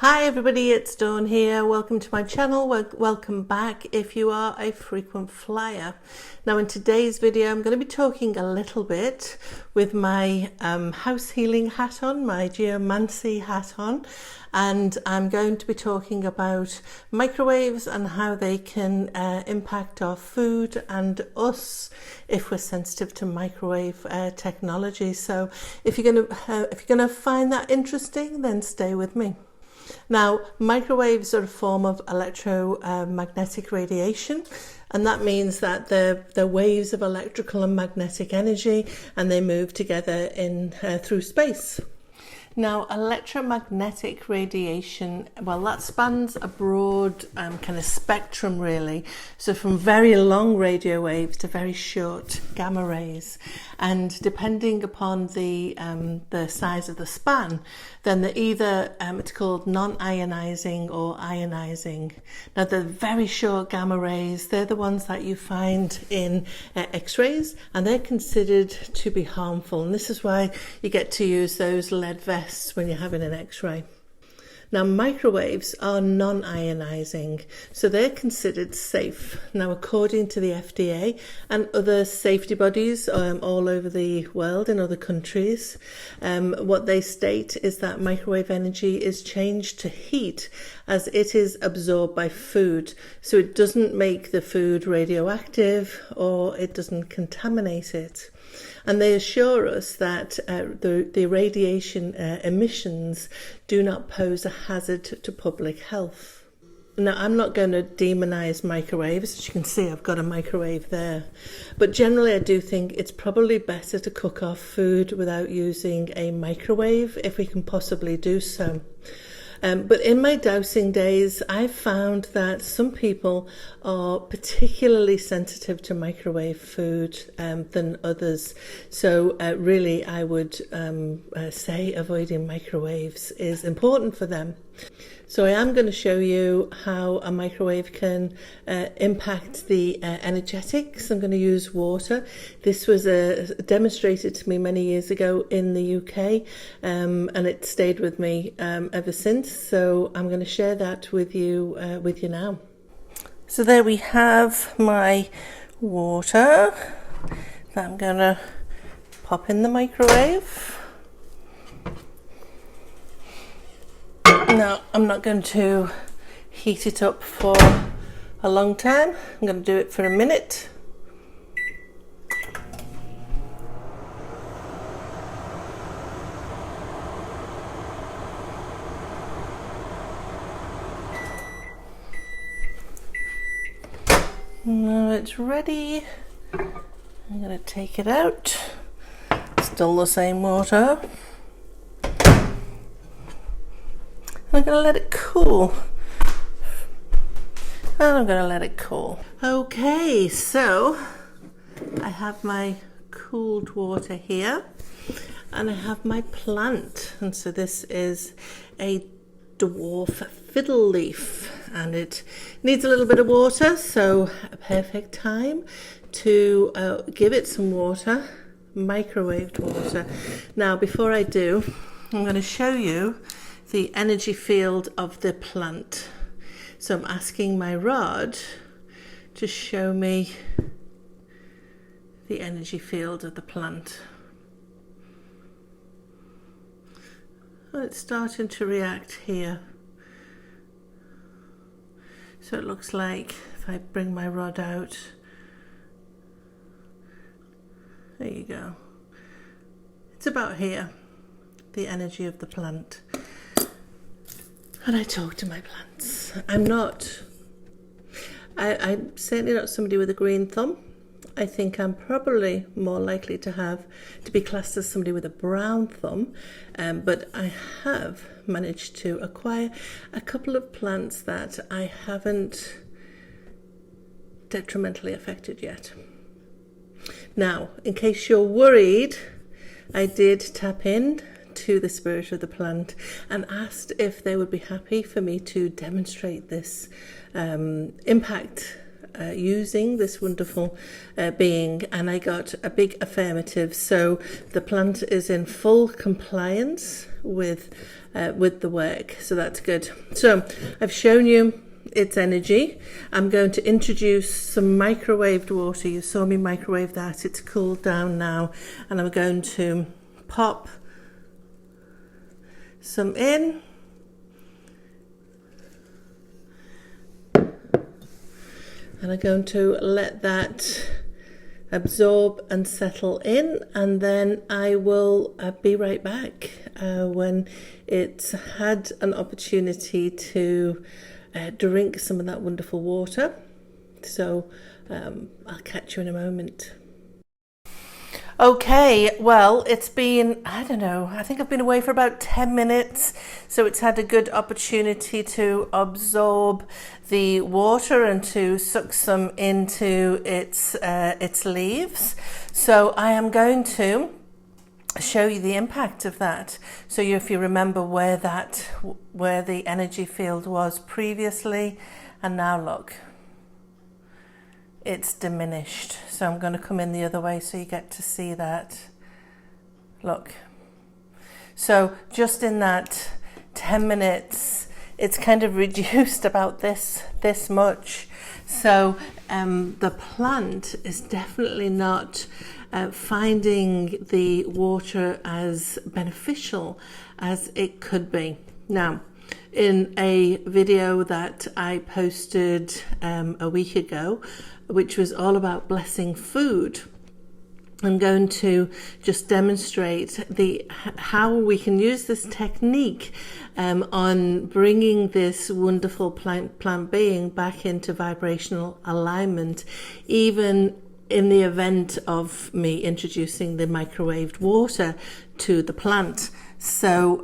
Hi everybody, it's Dawn here. Welcome to my channel. Welcome back if you are a frequent flyer. Now in today's video I'm going to be talking a little bit with my house healing hat on, my geomancy hat on, and I'm going to be talking about microwaves and how they can impact our food and us if we're sensitive to microwave technology. So if you're gonna find that interesting, then stay with me. Now, microwaves are a form of electromagnetic radiation, and that means that they're waves of electrical and magnetic energy, and they move together through space. Now, electromagnetic radiation, well, that spans a broad kind of spectrum, really. So from very long radio waves to very short gamma rays. And depending upon the size of the span, then they're either, it's called non-ionizing or ionizing. Now, the very short gamma rays, they're the ones that you find in X-rays, and they're considered to be harmful. And this is why you get to use those lead vests when you're having an X-ray. Now, microwaves are non-ionizing, so they're considered safe. Now, according to the FDA and other safety bodies all over the world in other countries, what they state is that microwave energy is changed to heat as it is absorbed by food. So it doesn't make the food radioactive or it doesn't contaminate it. And they assure us that the radiation emissions do not pose a hazard to public health. Now, I'm not going to demonize microwaves. As you can see, I've got a microwave there. But generally, I do think it's probably better to cook our food without using a microwave if we can possibly do so. But in my dowsing days, I've found that some people are particularly sensitive to microwave food than others. So really, I would say avoiding microwaves is important for them. So I am going to show you how a microwave can impact the energetics. I'm going to use water. This was demonstrated to me many years ago in the UK, and it stayed with me ever since. So I'm going to share that with you now. So there we have my water that I'm going to pop in the microwave. Now, I'm not going to heat it up for a long time. I'm going to do it for a minute. Now it's ready. I'm going to take it out. Still the same water. I'm going to let it cool. And I'm going to let it cool. Okay, so I have my cooled water here and I have my plant. And so this is a dwarf fiddle leaf and it needs a little bit of water, so a perfect time to give it some water, microwaved water. Now, before I do, I'm going to show you the energy field of the plant. So I'm asking my rod to show me the energy field of the plant. Well, it's starting to react here. So it looks like if I bring my rod out, there you go. It's about here, the energy of the plant. And I talk to my plants. I'm certainly not somebody with a green thumb. I think I'm probably more likely to be classed as somebody with a brown thumb, but I have managed to acquire a couple of plants that I haven't detrimentally affected yet. Now, in case you're worried, I did tap in to the spirit of the plant and asked if they would be happy for me to demonstrate this impact using this wonderful being, and I got a big affirmative. So the plant is in full compliance with the work, so that's good. So I've shown you its energy. I'm going to introduce some microwaved water. You saw me microwave that. It's cooled down now, and I'm going to pop some in. And I'm going to let that absorb and settle in, and then I will be right back when it's had an opportunity to drink some of that wonderful water. So I'll catch you in a moment. Okay, well, it's been, I don't know, I think I've been away for about 10 minutes, so it's had a good opportunity to absorb the water and to suck some into its leaves. So I am going to show you the impact of that. So if you remember where the energy field was previously, and now look, it's diminished. So I'm going to come in the other way so you get to see that. Look. So just in that 10 minutes, it's kind of reduced about this much. So the plant is definitely not finding the water as beneficial as it could be. Now, in a video that I posted a week ago, which was all about blessing food, I'm going to just demonstrate how we can use this technique on bringing this wonderful plant being back into vibrational alignment, even in the event of me introducing the microwaved water to the plant. So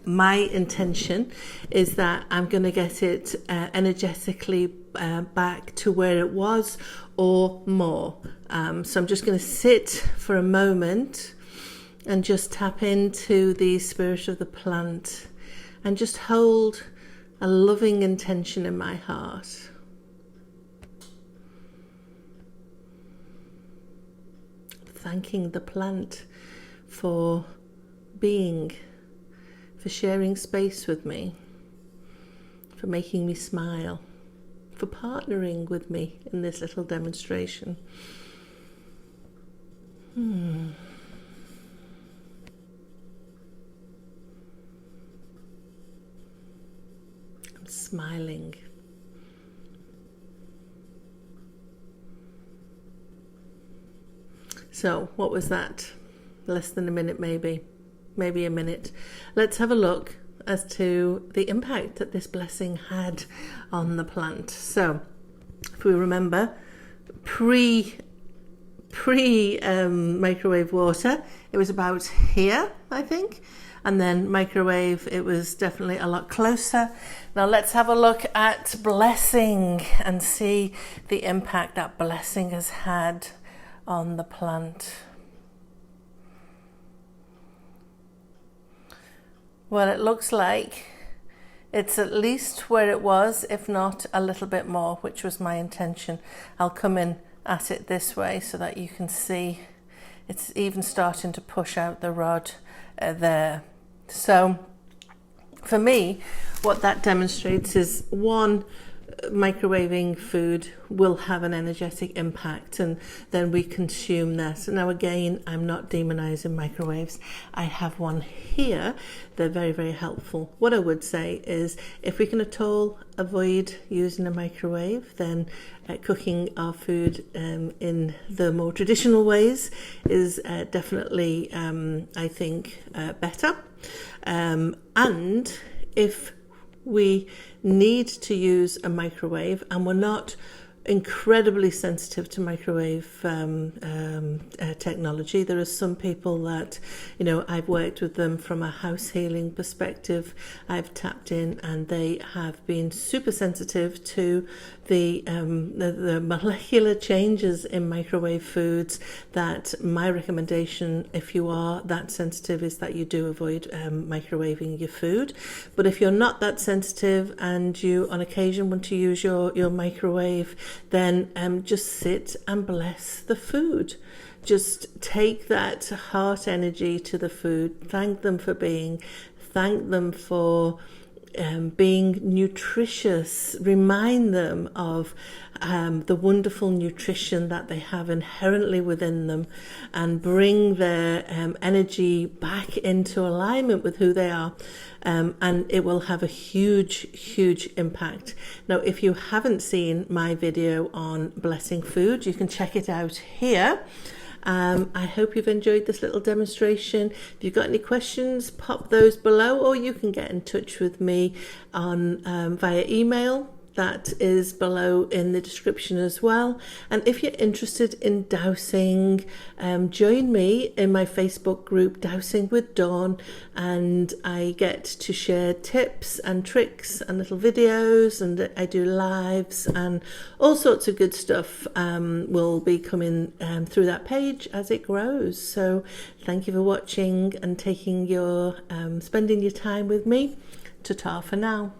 my intention is that I'm going to get it energetically back to where it was or more. So I'm just going to sit for a moment and just tap into the spirit of the plant and just hold a loving intention in my heart. Thanking the plant for being, for sharing space with me, for making me smile, for partnering with me in this little demonstration. I'm smiling. So what was that? Less than a minute, maybe a minute. Let's have a look as to the impact that this blessing had on the plant. So if we remember, pre microwave water, it was about here, I think, and then microwave, it was definitely a lot closer. Now let's have a look at blessing and see the impact that blessing has had on the plant. Well, it looks like it's at least where it was, if not a little bit more, which was my intention. I'll come in at it this way so that you can see it's even starting to push out the rod there. So for me, what that demonstrates is, one, microwaving food will have an energetic impact, and then we consume that. Now again, I'm not demonizing microwaves. I have one here. They're very, very helpful. What I would say is, if we can at all avoid using a microwave, then cooking our food in the more traditional ways is definitely, I think, better. And if we need to use a microwave and we're not incredibly sensitive to microwave technology. There are some people that, you know, I've worked with them from a house healing perspective. I've tapped in and they have been super sensitive to the molecular changes in microwave foods. That my recommendation, if you are that sensitive, is that you do avoid microwaving your food. But if you're not that sensitive and you on occasion want to use your microwave, then just sit and bless the food. just take that heart energy to the food. Thank them for being. Thank them for being nutritious. Remind them of the wonderful nutrition that they have inherently within them, and bring their energy back into alignment with who they are, and it will have a huge impact. Now, if you haven't seen my video on blessing food, you can check it out here. I hope you've enjoyed this little demonstration. If you've got any questions, pop those below, or you can get in touch with me on via email. That is below in the description as well. And if you're interested in dowsing, join me in my Facebook group, Dowsing with Dawn, and I get to share tips and tricks and little videos, and I do lives and all sorts of good stuff will be coming through that page as it grows. So thank you for watching and taking your spending your time with me. Tatah for now.